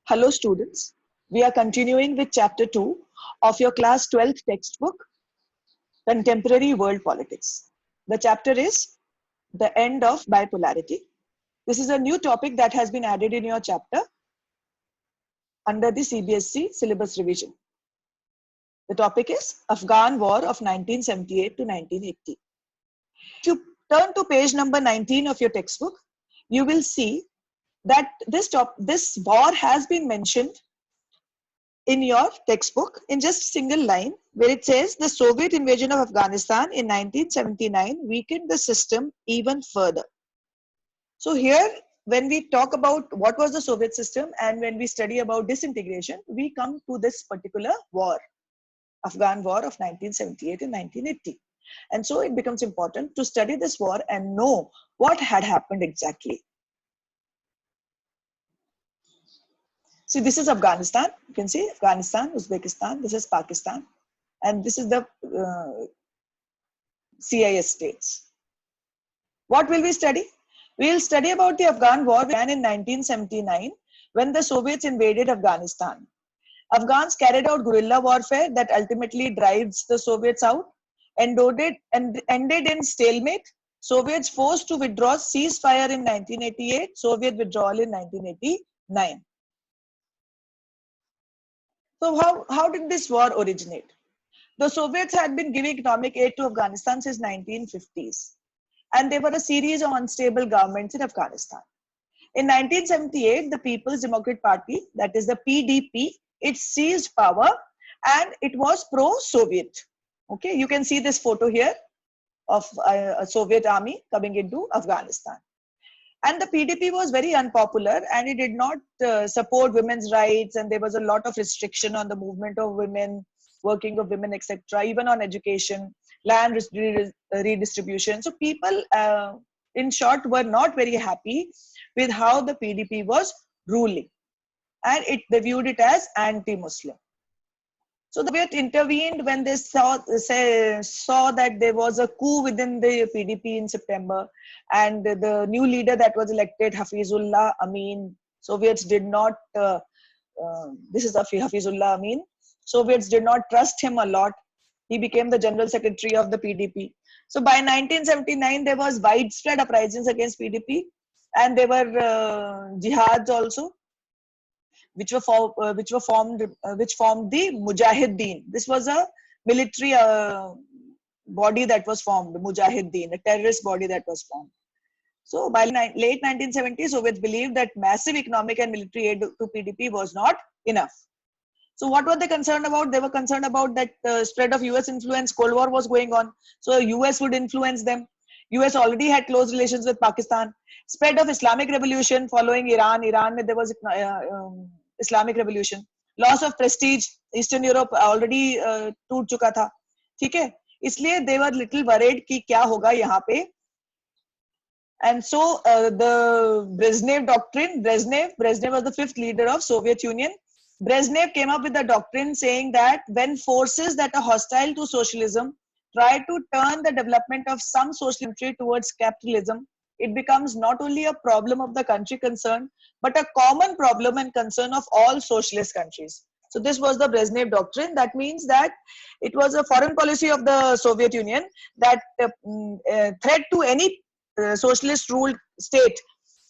Hello students, we are continuing with chapter 2 of your class 12th textbook, Contemporary World Politics. The chapter is The End of Bipolarity. This is a new topic that has been added in your chapter under the CBSE syllabus revision. The topic is Afghan War of 1978 to 1980. If you turn to page number 19 of your textbook, you will see that this war has been mentioned in your textbook in just a single line, where it says the Soviet invasion of Afghanistan in 1979 weakened the system even further. So here, when we talk about what was the Soviet system and when we study about disintegration, we come to this particular war, Afghan War of 1978 and 1980. And so it becomes important to study this war and know what had happened exactly. See, this is Afghanistan. You can see Afghanistan, Uzbekistan, this is Pakistan, and this is the CIS states. What will we study? We will study about the Afghan War began in 1979 when the Soviets invaded Afghanistan. Afghans carried out guerrilla warfare that ultimately drives the Soviets out and ended in stalemate. Soviets forced to withdraw, ceasefire in 1988, Soviet withdrawal in 1989. So how did this war originate? The Soviets had been giving economic aid to Afghanistan since 1950s, and there were a series of unstable governments in Afghanistan. In 1978, the People's Democratic Party, that is the PDP, it seized power and it was pro-Soviet. Okay, you can see this photo here of a Soviet army coming into Afghanistan. And the PDP was very unpopular and it did not support women's rights, and there was a lot of restriction on the movement of women, working of women, etc., even on education, land redistribution. So people, in short, were not very happy with how the PDP was ruling, and they viewed it as anti-Muslim. So the Soviet intervened when they saw that there was a coup within the PDP in September, and the new leader that was elected, Hafizullah Amin, Soviets did not, this is Hafizullah Amin, Soviets did not trust him a lot. He became the general secretary of the PDP. So by 1979, there was widespread uprisings against PDP, and there were jihads also, which formed the Mujahideen. This was a military body that was formed, Mujahideen, a terrorist body that was formed. So by late 1970s, Soviets believed that massive economic and military aid to PDP was not enough. So what were they concerned about? They were concerned about that spread of US influence. Cold War was going on, so US would influence them. US already had close relations with Pakistan. Spread of Islamic Revolution following Iran. There was Islamic Revolution. Loss of prestige. Eastern Europe already टूट चुका था. ठीक है? इसलिए they were little worried कि क्या होगा यहाँ पे. And so the Brezhnev doctrine. Brezhnev was the fifth leader of Soviet Union. Brezhnev came up with a doctrine saying that when forces that are hostile to socialism try to turn the development of some social country towards capitalism, it becomes not only a problem of the country concerned, but a common problem and concern of all socialist countries. So this was the Brezhnev doctrine. That means that it was a foreign policy of the Soviet Union that threat to any socialist ruled state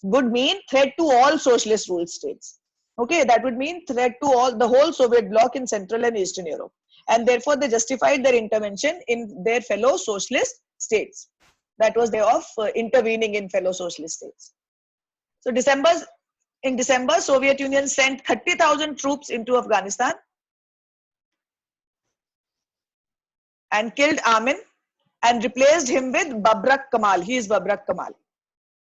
would mean threat to all socialist ruled states. Okay, that would mean threat to the whole Soviet bloc in Central and Eastern Europe. And therefore, they justified their intervention in their fellow socialist states. That was their of intervening in fellow socialist states. So in December, Soviet Union sent 30,000 troops into Afghanistan and killed Amin and replaced him with Babrak Kemal. He is Babrak Kemal.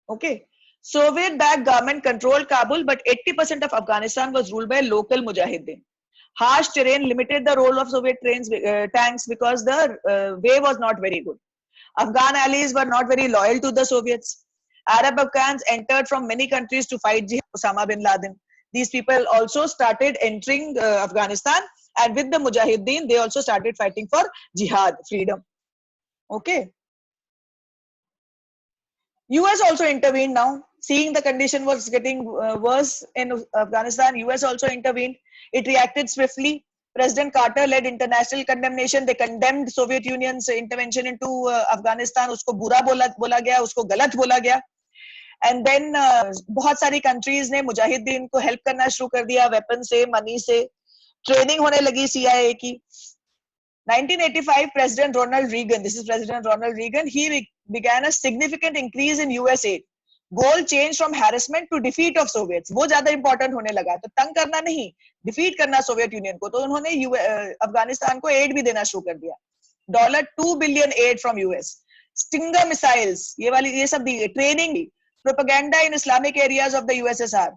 Okay. Soviet-backed government controlled Kabul, but 80% of Afghanistan was ruled by local Mujahideen. Harsh terrain limited the role of Soviet tanks because the way was not very good. Afghan allies were not very loyal to the Soviets. Arab Afghans entered from many countries to fight Osama bin Laden. These people also started entering Afghanistan, and with the Mujahideen, they also started fighting for jihad, freedom. Okay. US also intervened now. Seeing the condition was getting worse in Afghanistan, US also intervened. It reacted swiftly. President Carter led international condemnation. They condemned Soviet Union's intervention into Afghanistan. उसको बुरा बोला गया, उसको गलत बोला गया. And then बहुत सारी countries ने मुजाहिदीन को help करना शुरू कर दिया, weapon से, money से. Training होने लगी CIA की. 1985, President Ronald Reagan, this is President Ronald Reagan, he began a significant increase in US aid. Goal changed from harassment to defeat of Soviets. वो ज्यादा important होने लगा. तो तंग करना नहीं, defeat करना सोवियत यूनियन को. तो उन्होंने अफगानिस्तान को aid भी देना शुरू कर दिया. $2 billion aid from US. Stinger missiles, ये सब दी. Training the. Propaganda in Islamic areas of the USSR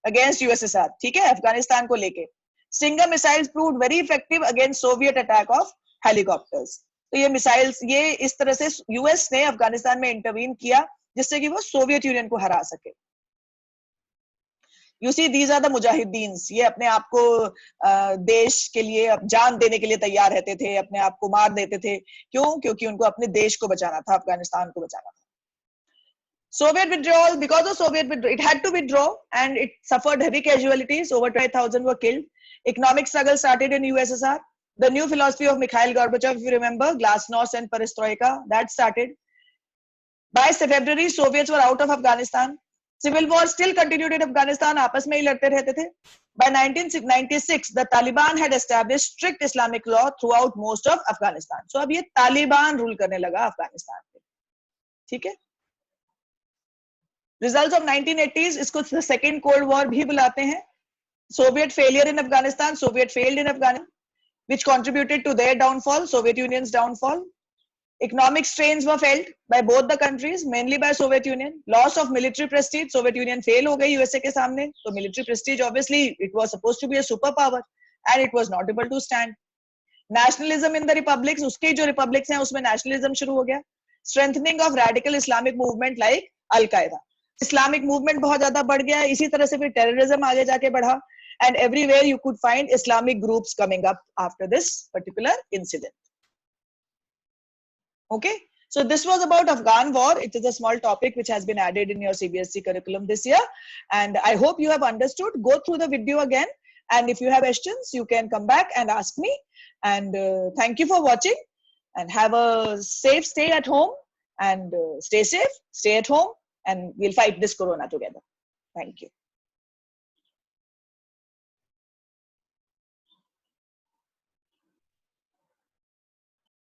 against USSR. ठीक है, अफगानिस्तान को लेके. Stinger missiles proved very effective against Soviet attack of helicopters. तो ये मिसाइल्स, ये इस तरह से यूएस ने अफगानिस्तान में इंटरवीन किया जिससे कि वो सोवियत यूनियन को हरा सके. You see, these are the मुजाहिदीन्स. ये अपने आप को देश के लिए जान देने के लिए तैयार रहते थे, अपने आप को मार देते थे. क्यों? क्योंकि उनको अपने देश को बचाना था, अफगानिस्तान को बचाना था. Soviet withdrawal, because of Soviet withdrawal, it had to withdraw and it suffered heavy casualties. Over 20,000 were killed. Economic struggle started in USSR. The new philosophy of Mikhail Gorbachev, if you remember, glasnost and perestroika, that started. By February, Soviets were out of Afghanistan. Civil war still continued in Afghanistan. आपस में ही लड़ते रहते थे. By 1996, the Taliban had established strict Islamic law throughout most of Afghanistan. So अब ये Taliban rule करने लगा अफगानिस्तान पे. ठीक है? Results of 1980s, इसको the second Cold War भी बुलाते हैं. Soviet failure in Afghanistan, Soviet failed in Afghanistan, which contributed to their downfall, Soviet Union's downfall. Economic strains were felt by both the countries, mainly by Soviet Union. Loss of military prestige, Soviet Union fail हो गई USA के सामने. So military prestige, obviously, it was supposed to be a superpower, and it was not able to stand. Nationalism in the republics, उसके जो republics हैं उसमें nationalism शुरू हो गया. Strengthening of radical Islamic movement like Al-Qaeda. Islamic movement बहुत ज़्यादा बढ़ गया. इसी तरह से फिर terrorism आगे जाके बढ़ा. And everywhere you could find Islamic groups coming up after this particular incident. Okay, so this was about Afghan war. It is a small topic which has been added in your CBSE curriculum this year, and I hope you have understood. Go through the video again, and if you have questions, you can come back and ask me. And thank you for watching, and have a safe stay at home, and stay safe, stay at home, and we'll fight this corona together. Thank you.